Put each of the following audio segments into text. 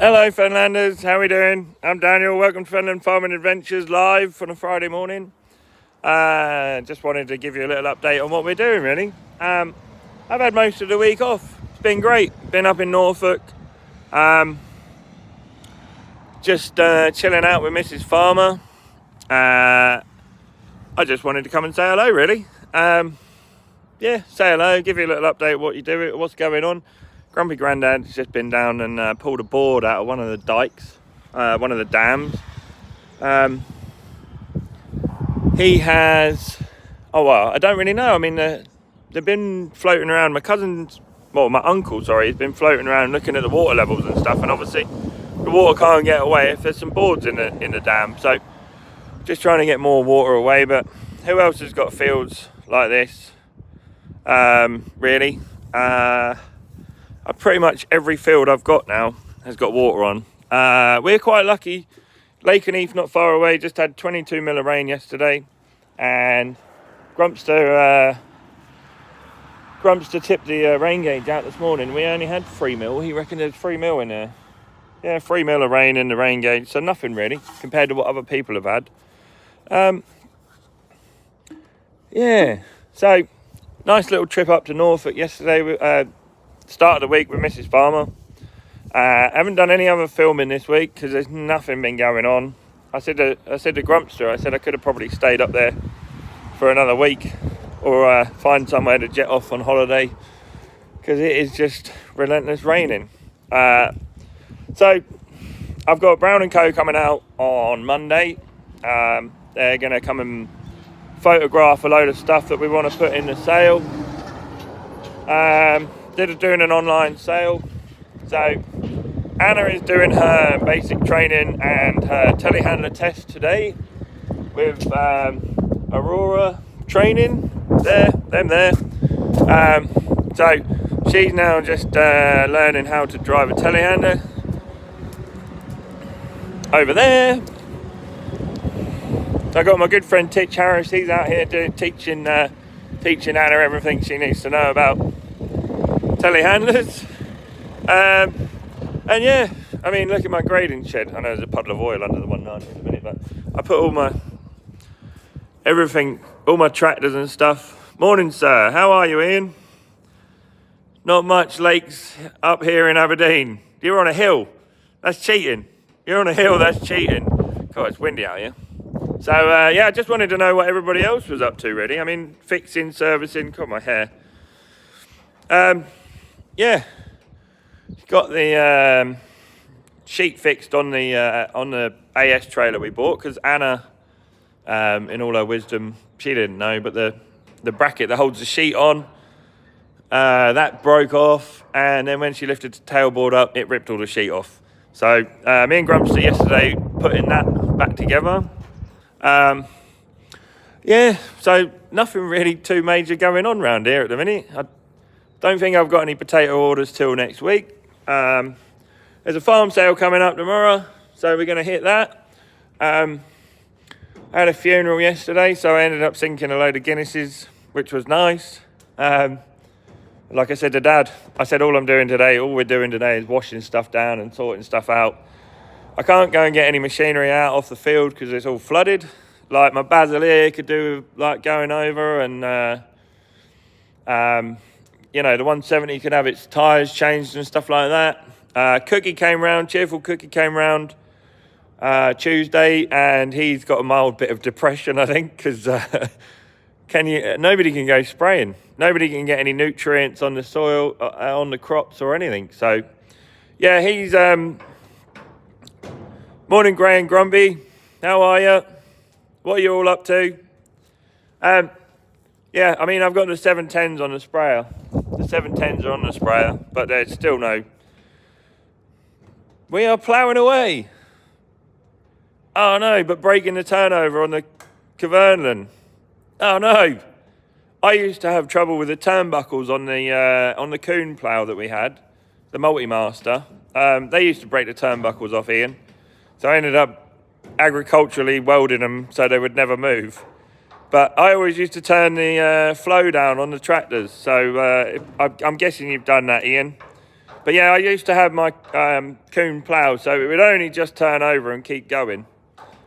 Hello Fenlanders, how are we doing? I'm Daniel, welcome to Fenland Farming Adventures live on a Friday morning. Just wanted to give you a little update on what we're doing really. I've had most of the week off, it's been great, been up in Norfolk, just chilling out with Mrs. Farmer. I just wanted to come and say hello really. Yeah, say hello, give you a little update of what you do, what's going on. Grumpy Grandad's just been down and pulled a board out of one of the dikes, one of the dams. He has, I don't really know. I mean, they've been floating around. My uncle, he's been floating around looking at the water levels and stuff. And obviously, the water can't get away if there's some boards in the dam. So, just trying to get more water away. But who else has got fields like this? Really? Pretty much every field I've got now has got water on. We're quite lucky. Lake and Heath not far away, just had 22 mil of rain yesterday, and Grumpster tipped the rain gauge out this morning. We only had 3 mil. He reckoned there's 3 mil in there. Yeah, 3 mil of rain in the rain gauge, so nothing really compared to what other people have had. Yeah, so nice little trip up to Norfolk yesterday. Start of the week with Mrs. Farmer. Haven't done any other filming this week because there's nothing been going on. I said to Grumpster, I could have probably stayed up there for another week or find somewhere to jet off on holiday because it is just relentless raining. So I've got Brown & Co coming out on Monday. They're going to come and photograph a load of stuff that we want to put in the sale. Doing an online sale. So Anna is doing her basic training and her telehandler test today with Aurora training. Them. So she's now just learning how to drive a telehandler over there. So I got my good friend Titch Harris. He's out here teaching Anna everything she needs to know about telehandlers. And yeah, I mean, look at my grading shed. I know there's a puddle of oil under the 190 in a minute, but I put all my tractors and stuff. Morning, sir. How are you, Ian? Not much lakes up here in Aberdeen. You're on a hill. That's cheating. You're on a hill, that's cheating. God, it's windy out here. So, yeah, I just wanted to know what everybody else was up to, really. I mean, fixing, servicing, got my hair. Yeah, got the sheet fixed on the AS trailer we bought because Anna, in all her wisdom, she didn't know, but the bracket that holds the sheet on, that broke off, and then when she lifted the tailboard up, it ripped all the sheet off. So me and Grumpster yesterday putting that back together. Yeah, so nothing really too major going on around here at the minute. I don't think I've got any potato orders till next week. There's a farm sale coming up tomorrow, so we're going to hit that. I had a funeral yesterday, so I ended up sinking a load of Guinnesses, which was nice. Like I said to Dad, I said all we're doing today is washing stuff down and sorting stuff out. I can't go and get any machinery out off the field because it's all flooded. Like my basil here could do like going over and... you know, the 170 could have its tyres changed and stuff like that. Cheerful Cookie came round Tuesday, and he's got a mild bit of depression, I think, because nobody can go spraying. Nobody can get any nutrients on the soil, on the crops or anything. So, yeah, he's... Morning, Gray and Grumpy. How are you? What are you all up to? Yeah, I mean, I've got the 710s on the sprayer. The 710s are on the sprayer, but there's still no... We are ploughing away. Oh, no, but breaking the turnover on the Fenland. Oh, no. I used to have trouble with the turnbuckles on the Coon plough that we had, the Multimaster. They used to break the turnbuckles off, Ian. So I ended up agriculturally welding them so they would never move. But I always used to turn the flow down on the tractors. So I'm guessing you've done that, Ian. But yeah, I used to have my coon plough, so it would only just turn over and keep going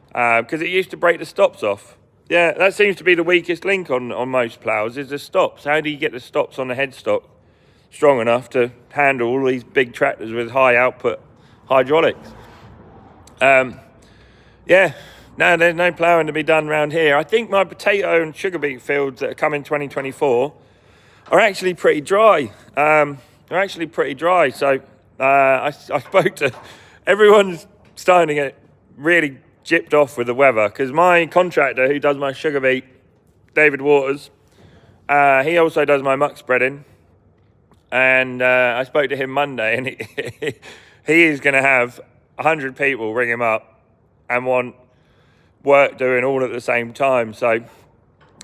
because it used to break the stops off. Yeah, that seems to be the weakest link on most ploughs is the stops. How do you get the stops on the headstock strong enough to handle all these big tractors with high output hydraulics? Yeah, no, there's no ploughing to be done around here. I think my potato and sugar beet fields that are coming 2024 are actually pretty dry. They're actually pretty dry. So I spoke to everyone's starting to get really gypped off with the weather because my contractor who does my sugar beet, David Waters, he also does my muck spreading. And I spoke to him Monday, and he is going to have 100 people ring him up and want work doing all at the same time. So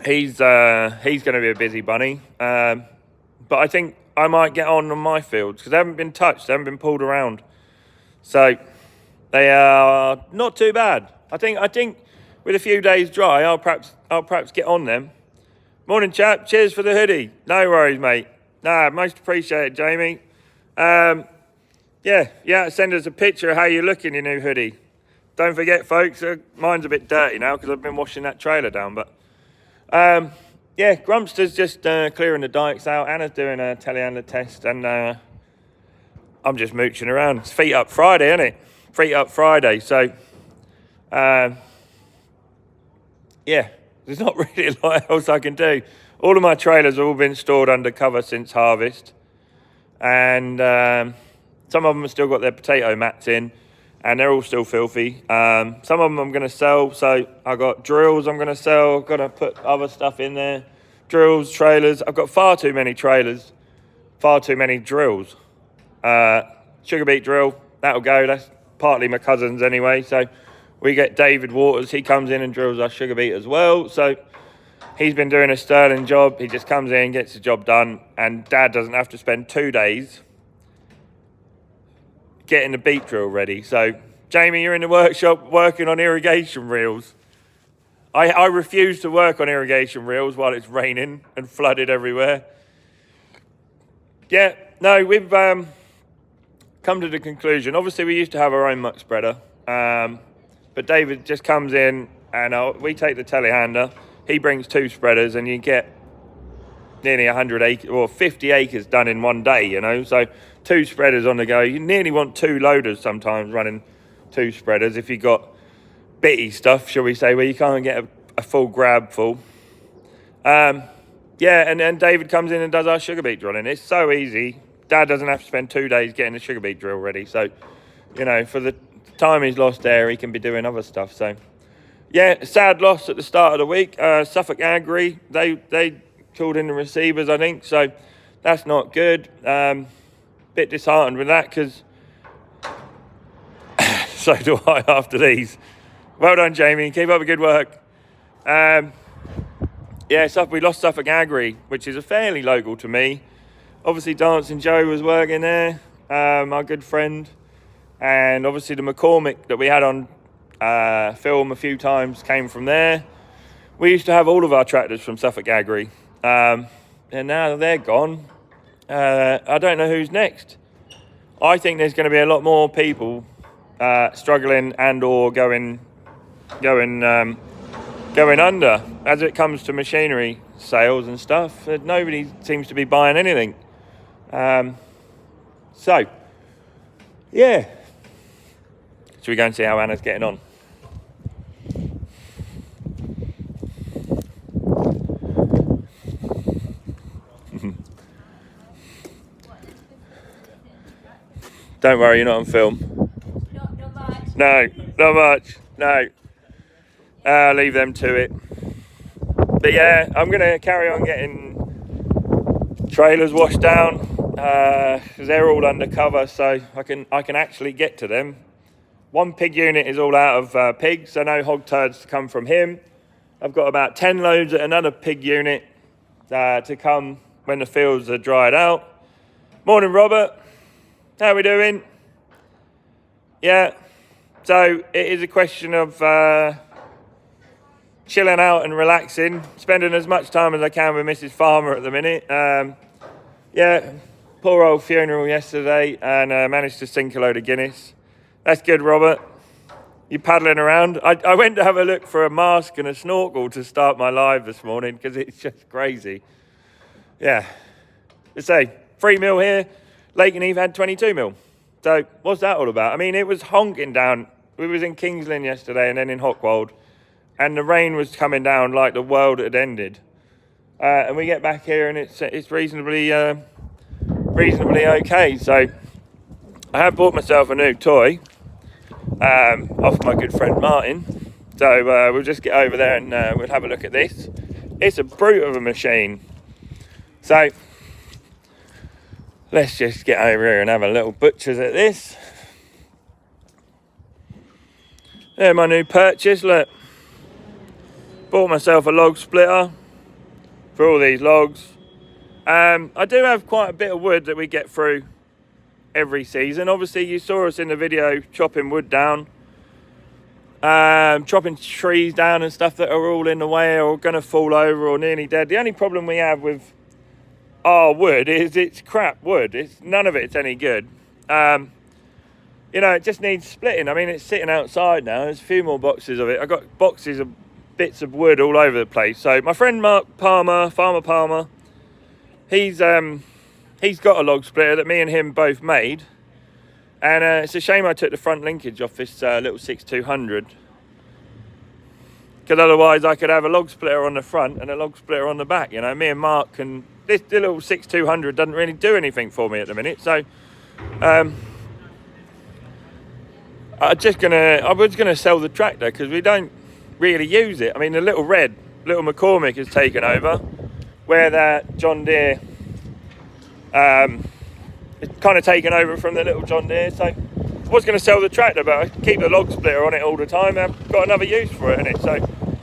he's going to be a busy bunny. But I think I might get on my fields because they haven't been touched, they haven't been pulled around. So they are not too bad. I think with a few days dry, I'll perhaps get on them. Morning, chap. Cheers for the hoodie. No worries, mate. Nah, most appreciated, Jamie. Yeah, send us a picture of how you're looking in your new hoodie. Don't forget, folks, mine's a bit dirty now because I've been washing that trailer down. But, yeah, Grumpster's just clearing the dikes out. Anna's doing a telehandler test, and I'm just mooching around. It's Feet Up Friday, isn't it? Feet Up Friday. So, yeah, there's not really a lot else I can do. All of my trailers have all been stored under cover since harvest. And some of them have still got their potato mats in. And they're all still filthy. Some of them I'm going to sell. So I've got drills I'm going to sell. I've got to put other stuff in there. Drills, trailers. I've got far too many trailers. Far too many drills. Sugar beet drill. That'll go. That's partly my cousin's anyway. So we get David Waters. He comes in and drills our sugar beet as well. So he's been doing a sterling job. He just comes in, gets the job done. And Dad doesn't have to spend 2 days getting the beet drill ready. So, Jamie, you're in the workshop working on irrigation reels. I refuse to work on irrigation reels while it's raining and flooded everywhere. Yeah, no, we've come to the conclusion. Obviously, we used to have our own muck spreader, but David just comes in and we take the telehandler. He brings 2 spreaders, and you get nearly 100 acres or 50 acres done in one day, you know. So 2 spreaders on the go. You nearly want 2 loaders sometimes running 2 spreaders if you've got bitty stuff, shall we say, where you can't get a full grab full. Yeah, and then David comes in and does our sugar beet drilling. It's so easy. Dad doesn't have to spend 2 days getting the sugar beet drill ready. So, you know, for the time he's lost there, he can be doing other stuff. So, yeah, sad loss at the start of the week. Suffolk Agri, they called in the receivers, I think. So that's not good. Bit disheartened with that because so do I after these. Well done, Jamie. Keep up the good work. Yeah, we lost Suffolk Agri, which is a fairly local to me. Obviously, Dancing Joe was working there, our good friend. And obviously the McCormick that we had on film a few times came from there. We used to have all of our tractors from Suffolk Agri. And now they're gone. I don't know who's next. I think there's going to be a lot more people struggling and or going under as it comes to machinery sales and stuff. Nobody seems to be buying anything. So, yeah. Should we go and see how Anna's getting on? Don't worry, you're not on film. Not much. No, not much. No. Leave them to it. But yeah, I'm going to carry on getting trailers washed down because they're all undercover, so I can actually get to them. One pig unit is all out of pigs, so no hog turds to come from him. I've got about 10 loads at another pig unit to come when the fields are dried out. Morning, Robert. How are we doing? Yeah. So it is a question of chilling out and relaxing, spending as much time as I can with Mrs. Farmer at the minute. Yeah, poor old funeral yesterday and managed to sink a load of Guinness. That's good, Robert. You paddling around? I went to have a look for a mask and a snorkel to start my live this morning because it's just crazy. Yeah. Let's say 3 mil here. Lake and Eve had 22 mil. So what's that all about? I mean, it was honking down. We was in Kingsland yesterday and then in Hockwold, and the rain was coming down like the world had ended. And we get back here and it's reasonably okay. So I have bought myself a new toy. Off my good friend Martin. So we'll just get over there and we'll have a look at this. It's a brute of a machine. So let's just get over here and have a little butcher's at this. There, my new purchase, look. Bought myself a log splitter for all these logs. I do have quite a bit of wood that we get through every season. Obviously you saw us in the video chopping wood down, chopping trees down and stuff that are all in the way or going to fall over or nearly dead. The only problem we have with our wood is it's crap wood. None of it's any good. It just needs splitting. I mean, it's sitting outside now. There's a few more boxes of it. I got boxes of bits of wood all over the place. So my friend Mark Palmer, Farmer Palmer, he's got a log splitter that me and him both made, and it's a shame I took the front linkage off this little 6200, because otherwise I could have a log splitter on the front and a log splitter on the back. Me and Mark can. The little 6200 doesn't really do anything for me at the minute, so I was gonna sell the tractor because we don't really use it. I mean, the little McCormick has taken over, where that John Deere. It's kind of taken over from the little John Deere, so I was going to sell the tractor, but I keep the log splitter on it all the time. I've got another use for it in it, so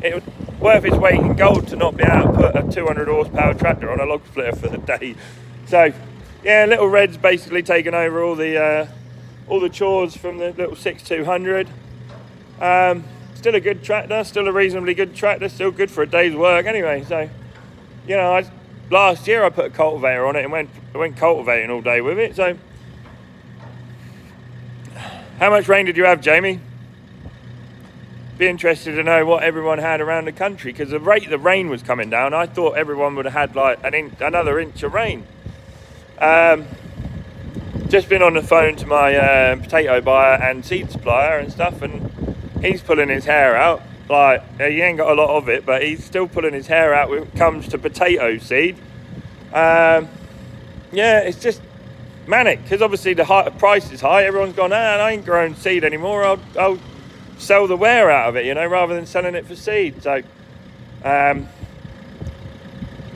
it was worth its weight in gold to not be able to put a 200 horsepower tractor on a log splitter for the day. So yeah, little Red's basically taken over all the chores from the little 6200. Still a good tractor, still a reasonably good tractor, still good for a day's work anyway. So last year I put a cultivator on it and went cultivating all day with it. So how much rain did you have, Jamie? Be interested to know what everyone had around the country, because the rate the rain was coming down, I thought everyone would have had like another inch of rain. Just been on the phone to my potato buyer and seed supplier and stuff, and he's pulling his hair out. Like, he ain't got a lot of it, but he's still pulling his hair out when it comes to potato seed. Yeah, it's just manic, because obviously the price is high. Everyone's gone, I ain't growing seed anymore. I'll sell the wear out of it, rather than selling it for seed. So,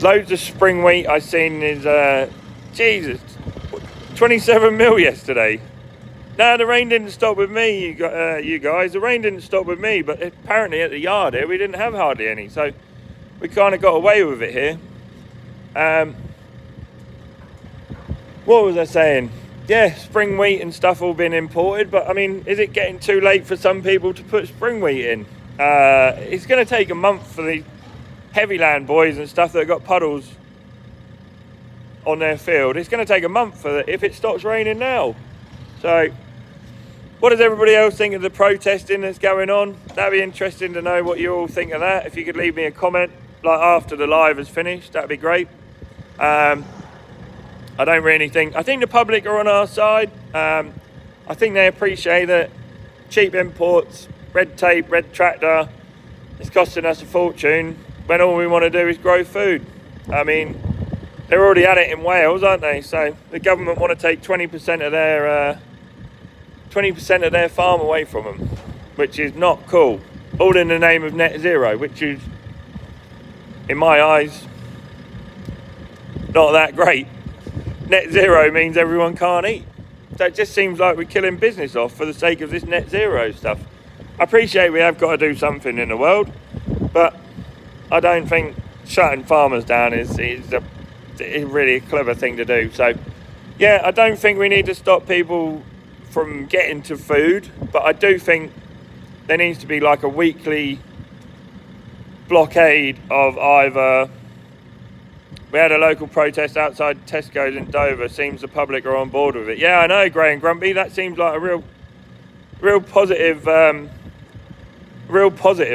loads of spring wheat I seen is, Jesus, 27 mil yesterday. No, the rain didn't stop with me, you guys. The rain didn't stop with me, but apparently at the yard here, we didn't have hardly any. So we kind of got away with it here. What was I saying? Yeah, spring wheat and stuff all been imported, but I mean, is it getting too late for some people to put spring wheat in? It's going to take a month for the heavy land boys and stuff that got puddles on their field. It's going to take a month if it stops raining now. So, what does everybody else think of the protesting that's going on? That'd be interesting to know what you all think of that. If you could leave me a comment, like after the live is finished, that'd be great. I think the public are on our side. I think they appreciate that cheap imports, red tape, red tractor, it's costing us a fortune when all we want to do is grow food. I mean, they're already at it in Wales, aren't they? So the government want to take 20% of their farm away from them, which is not cool. All in the name of net zero, which is, in my eyes, not that great. Net zero means everyone can't eat. So it just seems like we're killing business off for the sake of this net zero stuff. I appreciate we have got to do something in the world, but I don't think shutting farmers down is really a clever thing to do. So yeah, I don't think we need to stop people from getting to food, but I do think there needs to be like a weekly blockade of either We had a local protest outside Tesco's in Dover. Seems the public are on board with it. Yeah, I know, Grey and Grumpy. That seems like a real positive,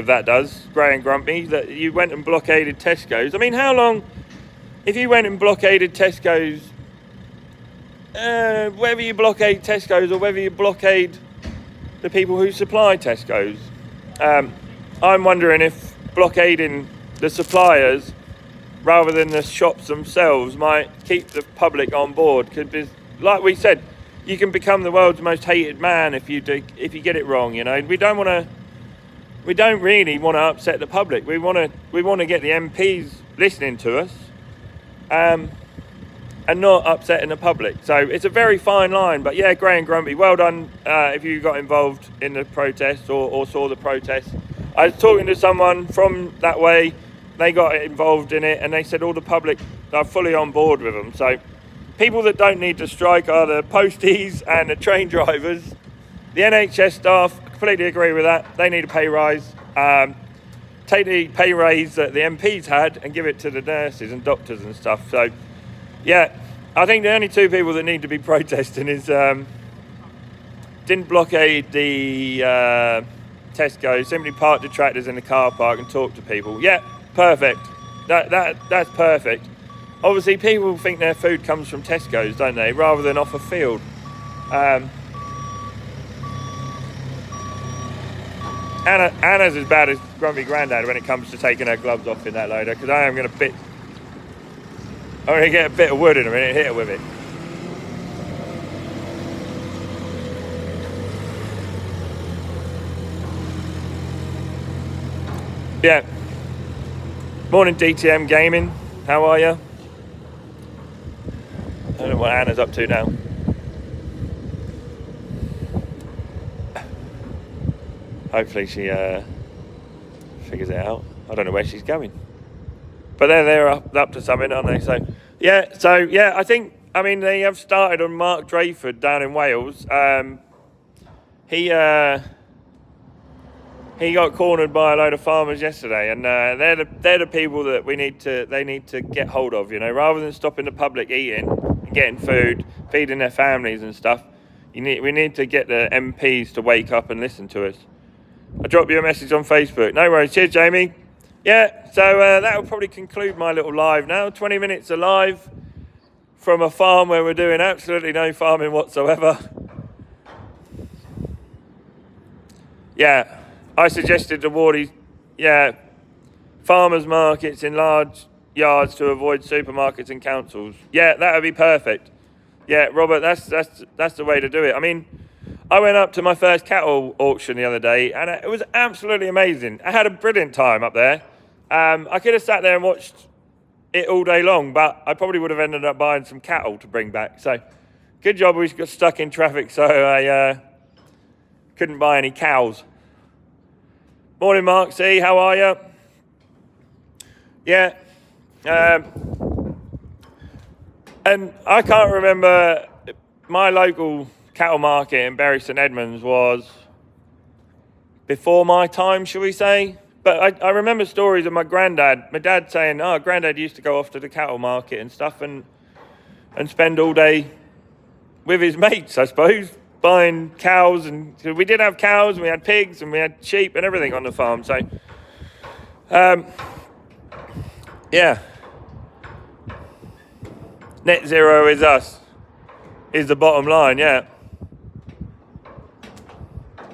that does, Grey and Grumpy, that you went and blockaded Tesco's. I mean, how long, if you went and blockaded Tesco's, whether you blockade Tesco's or whether you blockade the people who supply Tesco's, I'm wondering if blockading the suppliers rather than the shops themselves might keep the public on board. Because, like we said, you can become the world's most hated man if you get it wrong. You know, we don't really want to upset the public. We want to get the MPs listening to us, and not upsetting the public. So it's a very fine line. But yeah, Grey and Grumpy, well done if you got involved in the protest or saw the protest. I was talking to someone from that way. They got involved in it, and they said all the public are fully on board with them. So people that don't need to strike are the posties and the train drivers. The NHS staff, completely agree with that. They need a pay rise. Take the pay raise that the MPs had and give it to the nurses and doctors and stuff. So yeah, I think the only two people that need to be protesting is didn't blockade the Tesco, simply parked the tractors in the car park and talked to people. Yeah, perfect. That's perfect. Obviously, people think their food comes from Tesco's, don't they, rather than off a field. Anna's as bad as Grumpy Grandad when it comes to taking her gloves off in that loader, because I'm going to get a bit of wood in a minute and hit her with it. Yeah. Morning, DTM Gaming. How are you? I don't know what Anna's up to now. Hopefully she figures it out. I don't know where she's going. But they're up to something, aren't they? So yeah, I think, I mean, they have started on Mark Drayford down in Wales. He got cornered by a load of farmers yesterday, and they're the people that they need to get hold of, you know, rather than stopping the public eating and getting food, feeding their families and stuff. We need to get the MPs to wake up and listen to us. I dropped you a message on Facebook. No worries. Cheers, Jamie. Yeah, so that will probably conclude my little live now. 20 minutes of live from a farm where we're doing absolutely no farming whatsoever. Yeah, I suggested to Wardy, farmers markets in large yards to avoid supermarkets and councils. Yeah, that would be perfect. Yeah, Robert, that's the way to do it. I mean, I went up to my first cattle auction the other day, and it was absolutely amazing. I had a brilliant time up there. I could have sat there and watched it all day long, but I probably would have ended up buying some cattle to bring back. So, good job we got stuck in traffic, so I couldn't buy any cows. Morning, Mark C. How are you? Yeah. And I can't remember, my local cattle market in Bury St Edmunds was before my time, shall we say? But I remember stories of my dad saying, Granddad used to go off to the cattle market and stuff and spend all day with his mates, I suppose, buying cows. And we did have cows, and we had pigs, and we had sheep and everything on the farm. So, yeah. Net zero is us, is the bottom line, yeah.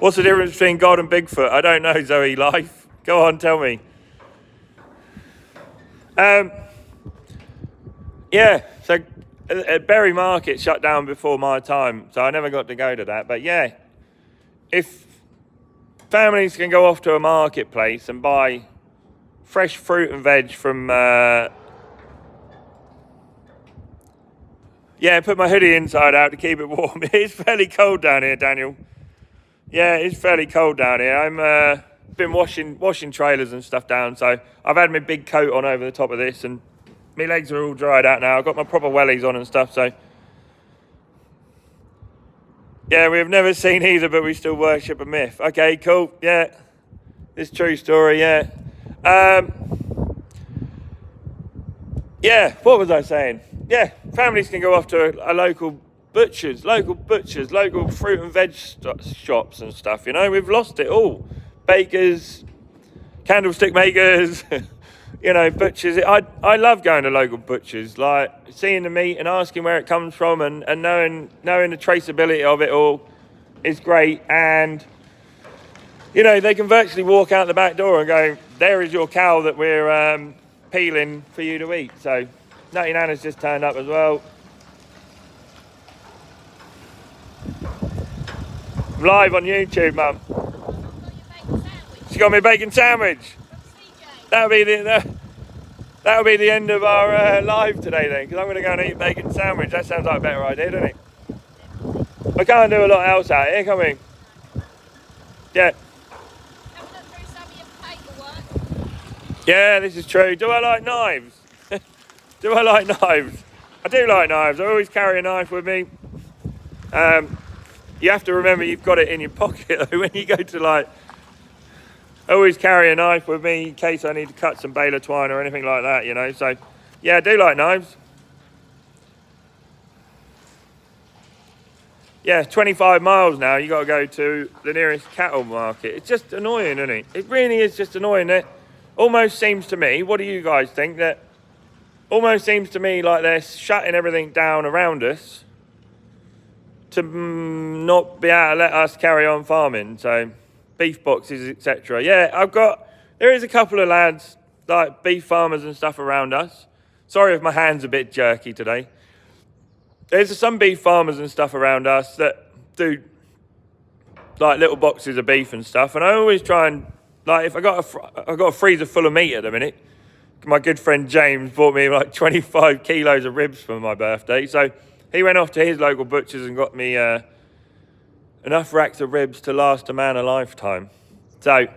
What's the difference between God and Bigfoot? I don't know, Zoe Life. Go on, tell me. Yeah, so Bury Market shut down before my time, so I never got to go to that. But yeah, if families can go off to a marketplace and buy fresh fruit and veg from... put my hoodie inside out to keep it warm. It's fairly cold down here, Daniel. Yeah, it's fairly cold down here. I'm been washing trailers and stuff down, so I've had my big coat on over the top of this, and my legs are all dried out now. I've got my proper wellies on and stuff, so yeah, we've never seen either, but we still worship a myth. Okay, cool. Yeah, it's a true story. Yeah. Yeah, what was I saying? Yeah, families can go off to a local butchers, local fruit and veg shops and stuff, you know. We've lost it all. Bakers, candlestick makers, you know, butchers. I love going to local butchers, like seeing the meat and asking where it comes from and knowing the traceability of it all is great. And, you know, they can virtually walk out the back door and go, there is your cow that we're peeling for you to eat. So Nutty Nana's just turned up as well. I'm live on YouTube, Mum. She got me a bacon sandwich. That'll be the end of our live today then, because I'm going to go and eat a bacon sandwich. That sounds like a better idea, doesn't it? I can't do a lot else out here, can we? Yeah. Yeah, this is true. Do I like knives? Do I like knives? I do like knives. I always carry a knife with me. You have to remember you've got it in your pocket though when you go to I always carry a knife with me in case I need to cut some baler twine or anything like that, you know. So, yeah, I do like knives. Yeah, 25 miles now, you got to go to the nearest cattle market. It's just annoying, isn't it? It really is just annoying. It almost seems to me, what do you guys think? That almost seems to me like they're shutting everything down around us to not be able to let us carry on farming. So, beef boxes, etc. Yeah, there is a couple of lads, like beef farmers and stuff around us. Sorry if my hand's a bit jerky today. There's some beef farmers and stuff around us that do like little boxes of beef and stuff, and I always try and, like, if I got a freezer full of meat at the minute. My good friend James bought me like 25 kilos of ribs for my birthday, so he went off to his local butchers and got me enough racks of ribs to last a man a lifetime. So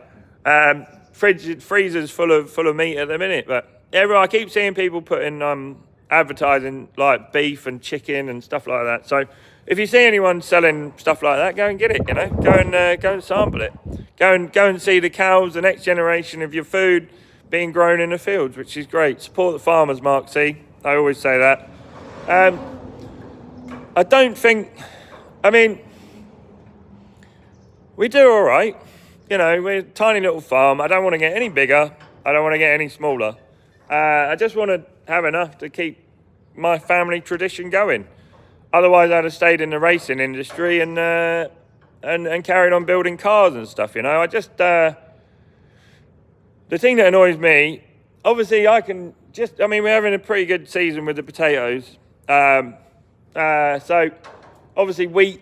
freezers full of meat at the minute, but yeah, I keep seeing people putting advertising like beef and chicken and stuff like that. So if you see anyone selling stuff like that, go and get it. You know, go and sample it. Go and see the cows, the next generation of your food being grown in the fields, which is great. Support the farmers, Mark C. I always say that. I don't think. I mean, we do all right. You know, we're a tiny little farm. I don't want to get any bigger. I don't want to get any smaller. I just want to have enough to keep my family tradition going. Otherwise, I'd have stayed in the racing industry and carried on building cars and stuff. You know, I just the thing that annoys me. Obviously, we're having a pretty good season with the potatoes. So obviously wheat.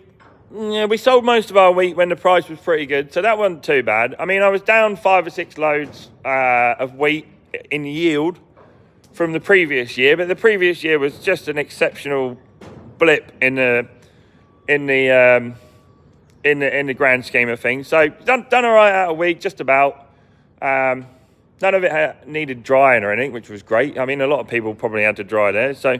Yeah, we sold most of our wheat when the price was pretty good, so that wasn't too bad. I mean, I was down 5 or 6 loads of wheat in yield from the previous year, but the previous year was just an exceptional blip in the grand scheme of things. So done all right out of wheat, just about. None of it needed drying or anything, which was great. I mean, a lot of people probably had to dry theirs. So,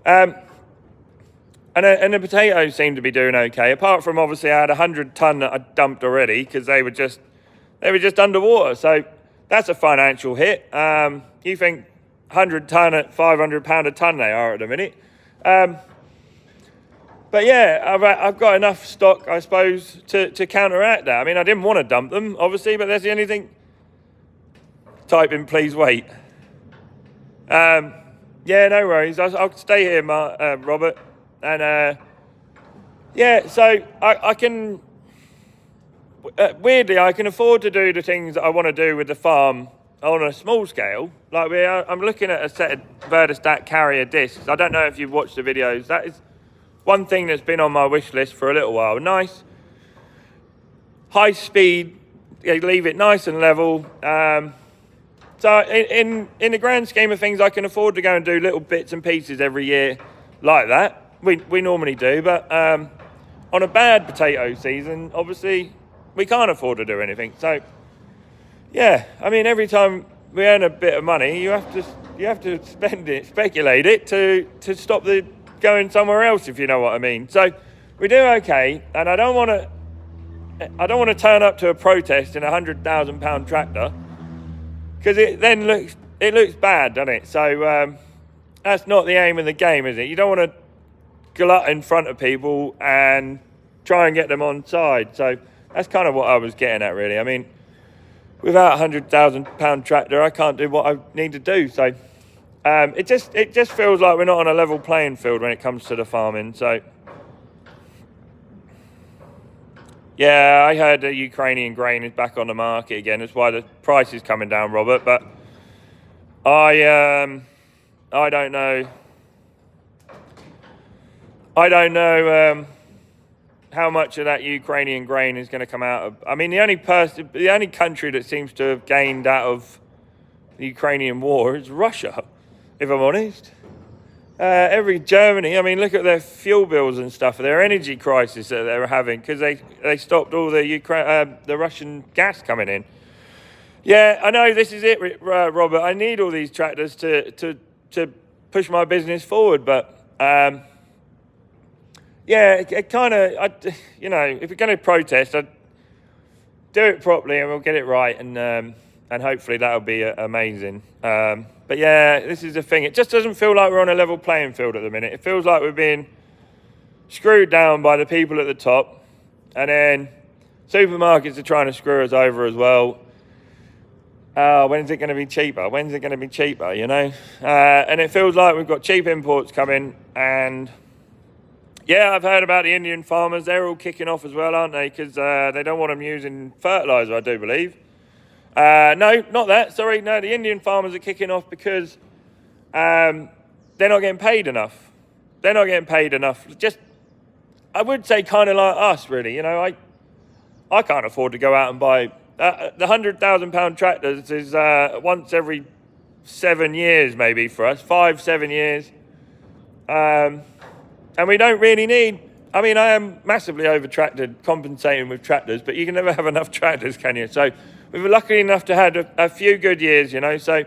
and the potatoes seemed to be doing okay. Apart from, obviously, I had 100 tonne that I dumped already because they were just underwater. So that's a financial hit. You think 100 tonne at £500 a tonne they are at the minute. But yeah, I've got enough stock, I suppose, to counteract that. I mean, I didn't want to dump them, obviously, but that's the only thing. Type in, please wait. Yeah, no worries. I'll stay here, Robert. And yeah, so I can weirdly I can afford to do the things that I want to do with the farm on a small scale. Like I'm looking at a set of Verdistat carrier discs. I don't know if you've watched the videos. That is one thing that's been on my wish list for a little while. Nice, high speed. Leave it nice and level. So in the grand scheme of things, I can afford to go and do little bits and pieces every year like that. We normally do, but on a bad potato season, obviously, we can't afford to do anything. So, yeah, I mean, every time we earn a bit of money, you have to spend it, speculate it to stop the going somewhere else, if you know what I mean. So we do okay, and I don't want to turn up to a protest in a £100,000 tractor because it then looks bad, doesn't it? So that's not the aim of the game, is it? You don't want to glut in front of people and try and get them on side. So that's kind of what I was getting at, really. I mean, without a £100,000 tractor, I can't do what I need to do. So it just feels like we're not on a level playing field when it comes to the farming. So yeah, I heard the Ukrainian grain is back on the market again. That's why the price is coming down, Robert. But I don't know. I don't know how much of that Ukrainian grain is going to come out of. I mean, the only country that seems to have gained out of the Ukrainian war is Russia, if I'm honest. Every Germany, I mean, look at their fuel bills and stuff, their energy crisis that they were having because they stopped all the Russian gas coming in. Yeah, I know this is it, Robert. I need all these tractors to push my business forward, but yeah, it kind of, if we're going to protest, I'd do it properly and we'll get it right, and hopefully that'll be amazing. But yeah, this is the thing. It just doesn't feel like we're on a level playing field at the minute. It feels like we're being screwed down by the people at the top, and then supermarkets are trying to screw us over as well. When's it going to be cheaper? When's it going to be cheaper, And it feels like we've got cheap imports coming, and yeah, I've heard about the Indian farmers. They're all kicking off as well, aren't they? Because they don't want them using fertiliser, I do believe. No, not that. Sorry, no, the Indian farmers are kicking off because they're not getting paid enough. They're not getting paid enough. Just, I would say kind of like us, really. I can't afford to go out and buy... the £100,000 tractors is once every 7 years, maybe, for us. 5-7 years. And we don't really need... I mean, I am massively over-tractored, compensating with tractors, but you can never have enough tractors, can you? So we were lucky enough to have a few good years, So,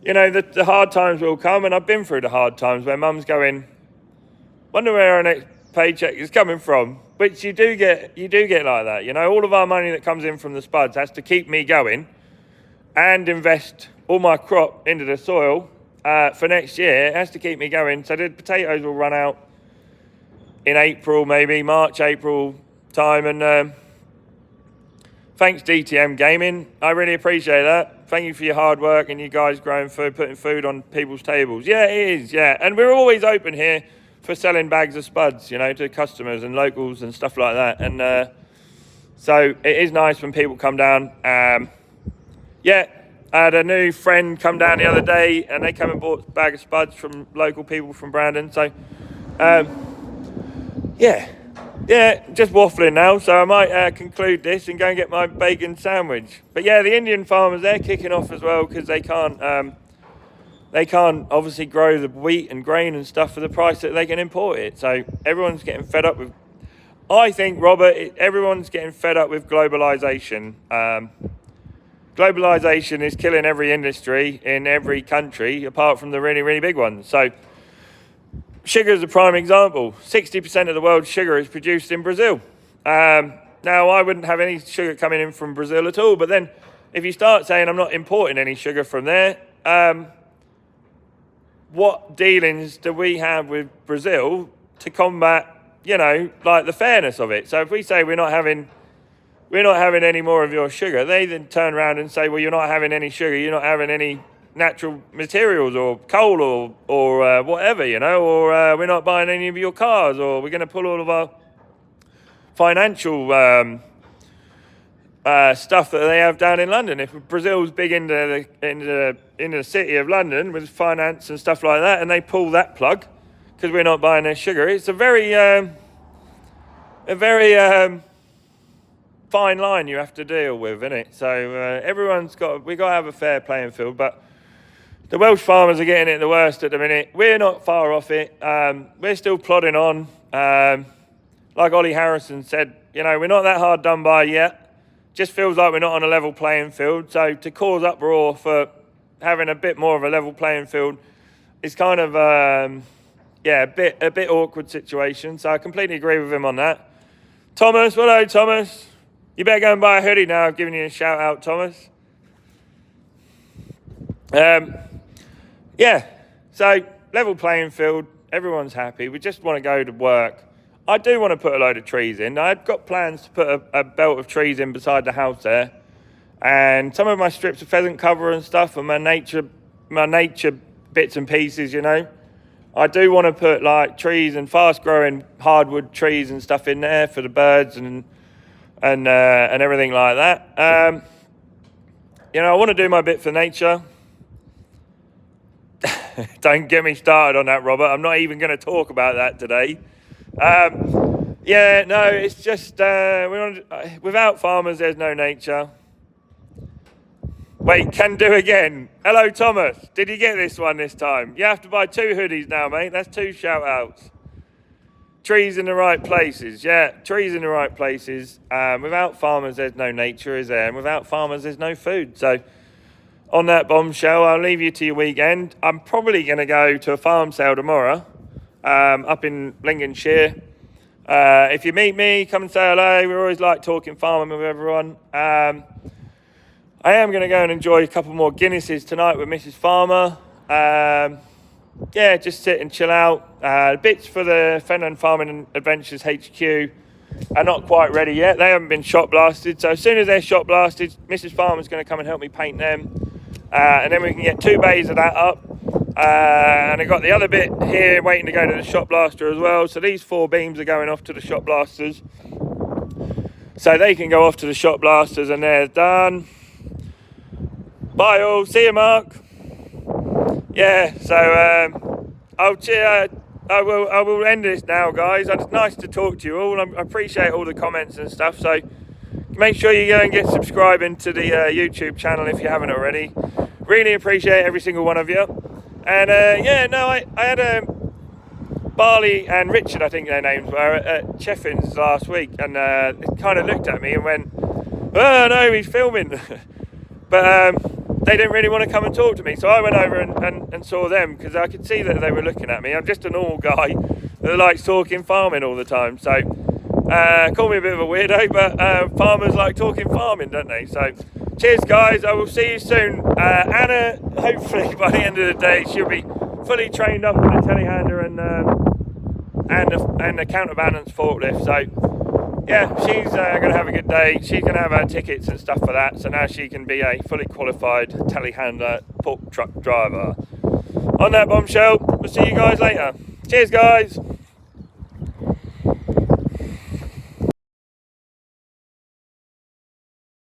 the hard times will come, and I've been through the hard times where mum's going, wonder where our next paycheck is coming from. Which you do get like that, All of our money that comes in from the spuds has to keep me going and invest all my crop into the soil for next year. It has to keep me going. So the potatoes will run out in April, maybe March, April time. And thanks DTM Gaming. I really appreciate that. Thank you for your hard work and you guys growing food, putting food on people's tables. Yeah, it is, yeah. And we're always open here for selling bags of spuds, to customers and locals and stuff like that. And so it is nice when people come down. Yeah, I had a new friend come down the other day and they come and bought a bag of spuds from local people from Brandon. So, yeah, just waffling now. So I might conclude this and go and get my bacon sandwich. But yeah, the Indian farmers, they're kicking off as well because they can't obviously grow the wheat and grain and stuff for the price that they can import it. So everyone's getting fed up with... I think, Robert, everyone's getting fed up with globalisation. Globalisation is killing every industry in every country, apart from the really, really big ones. So sugar is a prime example. 60% of the world's sugar is produced in Brazil. Now, I wouldn't have any sugar coming in from Brazil at all. But then if you start saying I'm not importing any sugar from there... what dealings do we have with Brazil to combat, like the fairness of it? So if we say we're not having any more of your sugar, they then turn around and say, well, you're not having any sugar, you're not having any natural materials or coal or whatever, or we're not buying any of your cars, or we're going to pull all of our financial stuff that they have down in London. If Brazil's big into the city of London with finance and stuff like that, and they pull that plug because we're not buying their sugar, it's a very fine line you have to deal with, isn't it? So we got to have a fair playing field, but the Welsh farmers are getting it the worst at the minute. We're not far off it. We're still plodding on. Like Ollie Harrison said, we're not that hard done by yet. Just feels like we're not on a level playing field. So to cause uproar for having a bit more of a level playing field is kind of a bit awkward situation. So I completely agree with him on that. Thomas, hello Thomas. You better go and buy a hoodie now. I've given you a shout out, Thomas. Yeah. So level playing field. Everyone's happy. We just want to go to work. I do want to put a load of trees in. I've got plans to put a belt of trees in beside the house there. And some of my strips of pheasant cover and stuff and my nature bits and pieces, you know. I do want to put like trees and fast growing hardwood trees and stuff in there for the birds and everything like that. You know, I want to do my bit for nature. Don't get me started on that, Robert. I'm not even going to talk about that today. Yeah, no, it's just without farmers, there's no nature. Wait, can do again. Hello, Thomas. Did you get this one this time? You have to buy 2 hoodies now, mate. That's 2 shout-outs. Trees in the right places. Yeah, trees in the right places. Without farmers, there's no nature, is there? And without farmers, there's no food. So on that bombshell, I'll leave you to your weekend. I'm probably going to go to a farm sale tomorrow up in Lincolnshire. If you meet me, come and say hello. We always like talking farming with everyone. I am going to go and enjoy a couple more Guinnesses tonight with Mrs. Farmer. Yeah, just sit and chill out. Bits for the Fenland Farming Adventures HQ are not quite ready yet. They haven't been shot blasted. So as soon as they're shot blasted, Mrs. Farmer's going to come and help me paint them. And then we can get 2 bays of that up. And I've got the other bit here waiting to go to the shot blaster as well. So these 4 beams are going off to the shot blasters. So they can go off to the shot blasters and they're done. Bye all, see you Mark. Yeah, so I will end this now, guys. It's nice to talk to you all. I appreciate all the comments and stuff. So make sure you go and get subscribing to the YouTube channel if you haven't already. Really appreciate every single one of you. And yeah, no, I had Barley and Richard, I think their names were, at Cheffins last week, and they kind of looked at me and went, "Oh no, he's filming." But they didn't really want to come and talk to me, so I went over and saw them because I could see that they were looking at me. I'm just a normal guy that likes talking farming all the time, so call me a bit of a weirdo, but farmers like talking farming, don't they? So cheers guys, I will see you soon. Anna, hopefully by the end of the day, she'll be fully trained up with the telehandler and the counterbalance forklift, so yeah, she's going to have a good day. She's going to have her tickets and stuff for that, so now she can be a fully qualified telehandler pork truck driver. On that bombshell, we'll see you guys later. Cheers guys.